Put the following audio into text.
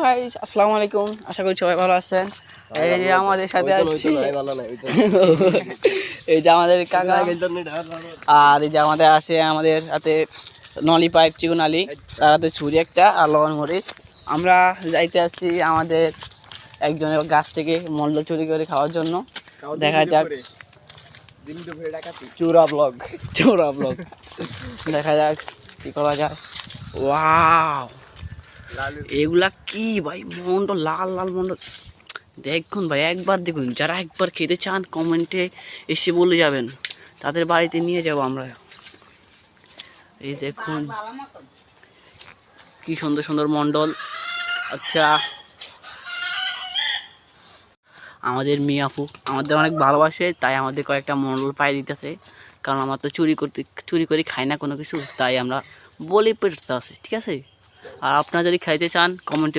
Guys, আসসালামু আলাইকুম। আশা করি সবাই ভালো আছেন। এই যে আমাদের সাথে আছে এই যে আমাদের কাকা, আর এই যে আমাদের আছে আমাদের সাথে নলি পাইপ চিকন আলী, তার হাতে ছুরি একটা আর লবণ মরিচ। আমরা যাইতে আসছি আমাদের একজনের গাছ থেকে মল্ল চুরি করে খাওয়ার জন্য। দেখা যাক চোরা ব্লগ দেখা যাক কি করা যায়। ওয়াও, এগুলা কি ভাই, মন্ডল লাল লাল মন্ডল। দেখুন ভাই, একবার দেখুন, যারা একবার খেতে চান কমেন্টে এসে বলে যাবেন, তাদের বাড়িতে নিয়ে যাব আমরা। এই দেখুন কি সুন্দর সুন্দর মন্ডল। আচ্ছা, আমাদের মেয়ে আপু আমাদের অনেক ভালোবাসে, তাই আমাদের কয়েকটা মন্ডল পাই দিতেছে। কারণ আমরা তো চুরি করে খাই না কোনো কিছু, তাই আমরা বলে পেতে আছি, ঠিক আছে। আর আপনারা যদি খাইতে চান কমেন্টে